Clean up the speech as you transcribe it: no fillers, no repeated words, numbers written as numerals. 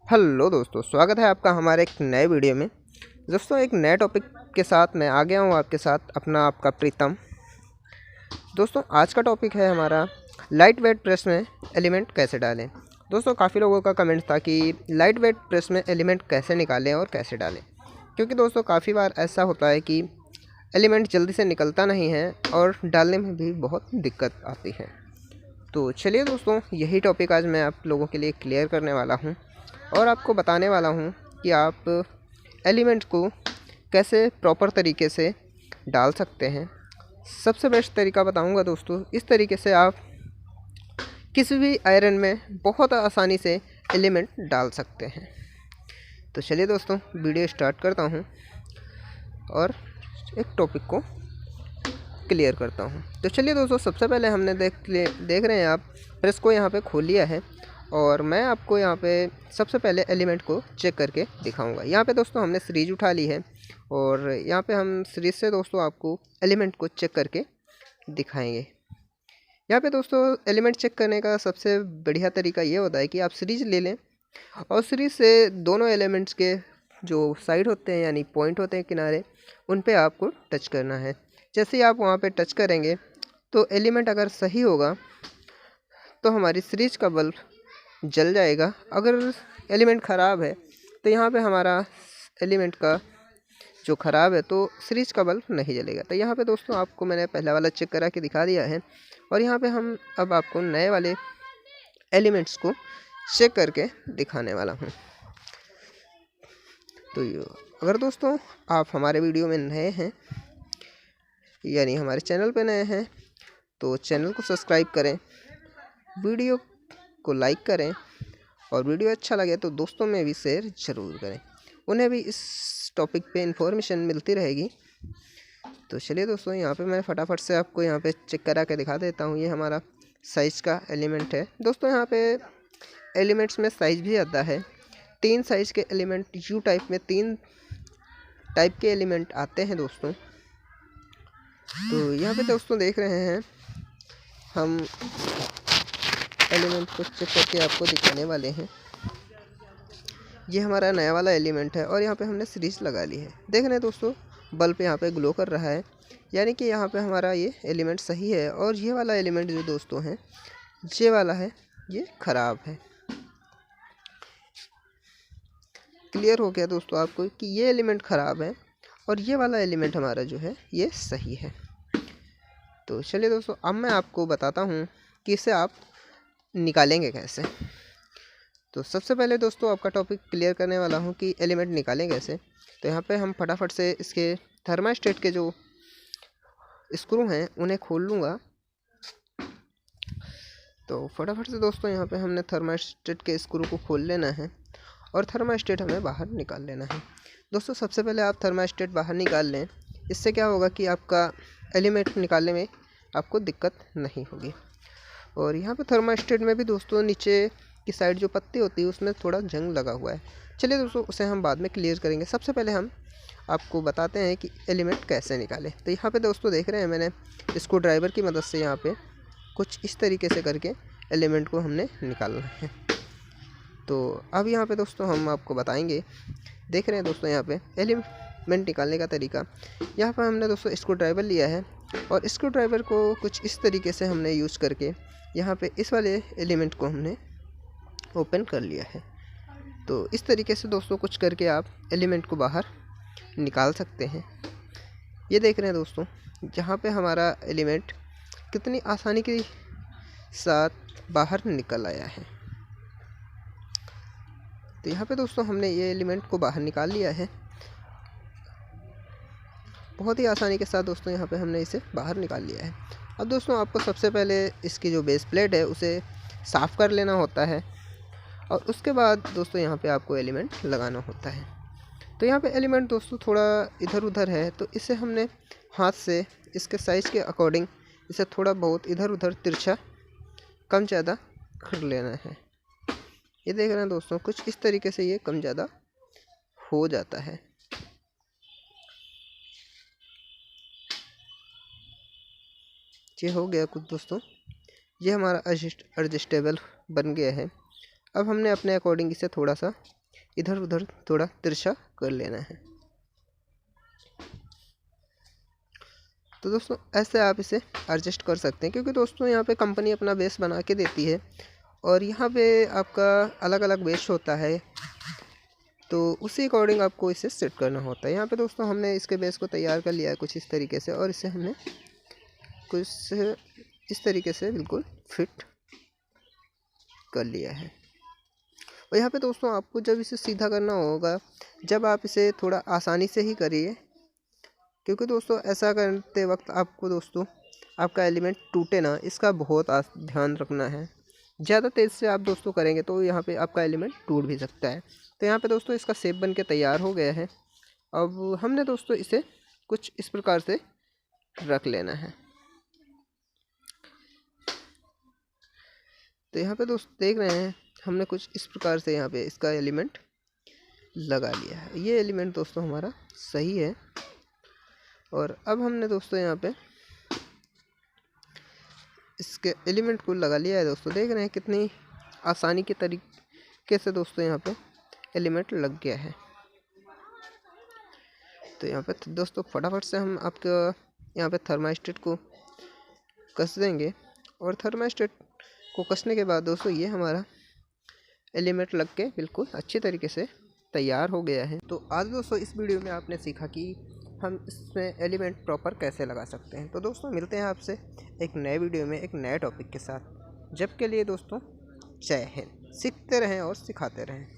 Hello दोस्तों, स्वागत है आपका हमारे एक नए वीडियो में। दोस्तों, एक नए टॉपिक के साथ मैं आ गया हूँ आपके साथ, अपना आपका प्रीतम। दोस्तों, आज का टॉपिक है हमारा लाइट वेट प्रेस में एलिमेंट कैसे डालें। दोस्तों, काफ़ी लोगों का कमेंट था कि लाइट वेट प्रेस में एलिमेंट कैसे निकालें और कैसे डालें, क्योंकि दोस्तों काफ़ी बार ऐसा होता है कि एलिमेंट जल्दी से निकलता नहीं है और डालने में भी बहुत दिक्कत आती है। तो चलिए दोस्तों, यही टॉपिक आज मैं आप लोगों के लिए क्लियर करने वाला हूँ और आपको बताने वाला हूँ कि आप एलिमेंट को कैसे प्रॉपर तरीके से डाल सकते हैं। सबसे बेस्ट तरीका बताऊँगा दोस्तों, इस तरीके से आप किसी भी आयरन में बहुत आसानी से एलिमेंट डाल सकते हैं। तो चलिए दोस्तों, वीडियो स्टार्ट करता हूँ और एक टॉपिक को क्लियर करता हूँ। तो चलिए दोस्तों, सबसे पहले हमने देख रहे हैं आप प्रेस को यहाँ पे खोल लिया है और मैं आपको यहाँ पे सबसे पहले एलिमेंट को चेक करके दिखाऊंगा। यहाँ पे दोस्तों हमने सीरीज उठा ली है और यहाँ पे हम सीरीज से दोस्तों आपको एलिमेंट को चेक करके दिखाएंगे। यहाँ पे दोस्तों एलिमेंट चेक करने का सबसे बढ़िया तरीका ये होता है कि आप सीरीज ले लें और सीरीज से दोनों एलिमेंट्स के जो साइड होते हैं यानी पॉइंट होते हैं किनारे, उन पे आपको टच करना है। जैसे ही आप वहाँ पे टच करेंगे तो एलिमेंट अगर सही होगा तो हमारी सीरीज का बल्ब जल जाएगा। अगर एलिमेंट ख़राब है तो यहाँ पे हमारा एलिमेंट का जो ख़राब है तो सीरीज का बल्ब नहीं जलेगा। तो यहाँ पे दोस्तों आपको मैंने पहला वाला चेक करा के दिखा दिया है और यहाँ पे हम अब आपको नए वाले एलिमेंट्स को चेक करके दिखाने वाला हूँ। तो अगर दोस्तों आप हमारे वीडियो में नए हैं यानी हमारे चैनल पे नए हैं तो चैनल को सब्सक्राइब करें, वीडियो को लाइक करें और वीडियो अच्छा लगे तो दोस्तों में भी शेयर ज़रूर करें, उन्हें भी इस टॉपिक पे इन्फॉर्मेशन मिलती रहेगी। तो चलिए दोस्तों, यहाँ पे मैं फटाफट से आपको यहाँ पे चेक करा के दिखा देता हूँ। ये हमारा साइज़ का एलिमेंट है दोस्तों। यहाँ पे एलिमेंट्स में साइज़ भी आता है, 3 साइज़ के एलिमेंट यू टाइप में 3 टाइप के एलिमेंट आते हैं दोस्तों। तो यहाँ पे दोस्तों देख रहे हैं हम एलिमेंट को चेक करके आपको दिखाने वाले हैं। ये हमारा नया वाला एलिमेंट है और यहाँ पे हमने सीरीज लगा ली है। देख रहे हैं दोस्तों, बल्ब यहाँ पे ग्लो कर रहा है, यानी कि यहाँ पे हमारा ये एलिमेंट सही है। और ये वाला एलिमेंट जो दोस्तों है, ये वाला है, ये ख़राब है। क्लियर हो गया दोस्तों आपको कि ये एलिमेंट ख़राब है और ये वाला एलिमेंट हमारा जो है ये सही है। तो चलिए दोस्तों, अब मैं आपको बताता हूँ कि इसे आप निकालेंगे कैसे। तो सबसे पहले दोस्तों आपका टॉपिक क्लियर करने वाला हूँ कि एलिमेंट निकालें कैसे। तो यहाँ पे हम फटाफट से इसके थर्मास्टेट के जो स्क्रू हैं उन्हें खोल लूँगा। तो फटाफट से दोस्तों यहाँ पे हमने थर्मास्टेट के स्क्रू को खोल लेना है और थर्मास्टेट हमें बाहर निकाल लेना है। दोस्तों सबसे पहले आप थर्मास्टेट बाहर निकाल लें, इससे क्या होगा कि आपका एलिमेंट निकालने में आपको दिक्कत नहीं होगी। और यहाँ पे थर्मास्टेट में भी दोस्तों नीचे की साइड जो पत्ती होती है उसमें थोड़ा जंग लगा हुआ है। चलिए दोस्तों, उसे हम बाद में क्लियर करेंगे। सबसे पहले हम आपको बताते हैं कि एलिमेंट कैसे निकालें। तो यहाँ पे दोस्तों देख रहे हैं मैंने स्क्रू ड्राइवर की मदद से यहाँ पे कुछ इस तरीके से करके एलिमेंट को हमने निकालना है। तो अब यहाँ पे दोस्तों हम आपको बताएंगे। देख रहे हैं दोस्तों यहाँ पे एलिमेंट निकालने का तरीका। यहाँ पर हमने दोस्तों स्क्रू ड्राइवर लिया है और स्क्रू ड्राइवर को कुछ इस तरीके से हमने यूज़ करके यहाँ पे इस वाले एलिमेंट को हमने ओपन कर लिया है। तो इस तरीके से दोस्तों कुछ करके आप एलिमेंट को बाहर निकाल सकते हैं। ये देख रहे हैं दोस्तों, जहाँ पे हमारा एलिमेंट कितनी आसानी के साथ बाहर निकल आया है। तो यहाँ पे दोस्तों हमने ये एलिमेंट को बाहर निकाल लिया है बहुत ही आसानी के साथ दोस्तों। यहाँ पे हमने इसे बाहर निकाल लिया है। अब दोस्तों आपको सबसे पहले इसकी जो बेस प्लेट है उसे साफ़ कर लेना होता है और उसके बाद दोस्तों यहाँ पे आपको एलिमेंट लगाना होता है। तो यहाँ पे एलिमेंट दोस्तों थोड़ा इधर उधर है, तो इसे हमने हाथ से इसके साइज़ के अकॉर्डिंग इसे थोड़ा बहुत इधर उधर तिरछा कम ज़्यादा कर लेना है। ये देख रहे हैं दोस्तों, कुछ इस तरीके से ये कम ज़्यादा हो जाता है। ये हो गया कुछ दोस्तों, ये हमारा एडजस्टेबल बन गया है। अब हमने अपने अकॉर्डिंग इसे थोड़ा सा इधर उधर थोड़ा तिरछा कर लेना है। तो दोस्तों ऐसे आप इसे एडजस्ट कर सकते हैं, क्योंकि दोस्तों यहाँ पे कंपनी अपना बेस बना के देती है और यहाँ पे आपका अलग अलग बेस होता है, तो उसी अकॉर्डिंग आपको इसे सेट करना होता है। यहाँ पे दोस्तों हमने इसके बेस को तैयार कर लिया है कुछ इस तरीके से, और इसे हमने कुछ इस तरीके से बिल्कुल फिट कर लिया है। और यहाँ पे दोस्तों आपको जब इसे सीधा करना होगा, जब आप इसे थोड़ा आसानी से ही करिए, क्योंकि दोस्तों ऐसा करते वक्त आपको दोस्तों आपका एलिमेंट टूटे ना, इसका बहुत ध्यान रखना है। ज़्यादा तेज़ से आप दोस्तों करेंगे तो यहाँ पे आपका एलिमेंट टूट भी सकता है। तो यहाँ पे दोस्तों इसका शेप बन के तैयार हो गया है। अब हमने दोस्तों इसे कुछ इस प्रकार से रख लेना है। तो यहाँ पे दोस्तों देख रहे हैं हमने कुछ इस प्रकार से यहाँ पे इसका एलिमेंट लगा लिया है। ये एलिमेंट दोस्तों हमारा सही है। और अब हमने दोस्तों यहाँ पे इसके एलिमेंट को लगा लिया है। दोस्तों देख रहे हैं कितनी आसानी के तरीके से दोस्तों यहाँ पे एलिमेंट लग गया है। तो यहाँ पे दोस्तों फटाफट से हम आपका यहाँ पे थर्मास्टेट को कस देंगे, और थर्मास्टेट को कसने के बाद दोस्तों ये हमारा एलिमेंट लग के बिल्कुल अच्छी तरीके से तैयार हो गया है। तो आज दोस्तों इस वीडियो में आपने सीखा कि हम इसमें एलिमेंट प्रॉपर कैसे लगा सकते हैं। तो दोस्तों मिलते हैं आपसे एक नए वीडियो में एक नए टॉपिक के साथ। जब के लिए दोस्तों जय हिंद। सीखते रहें और सिखाते रहें।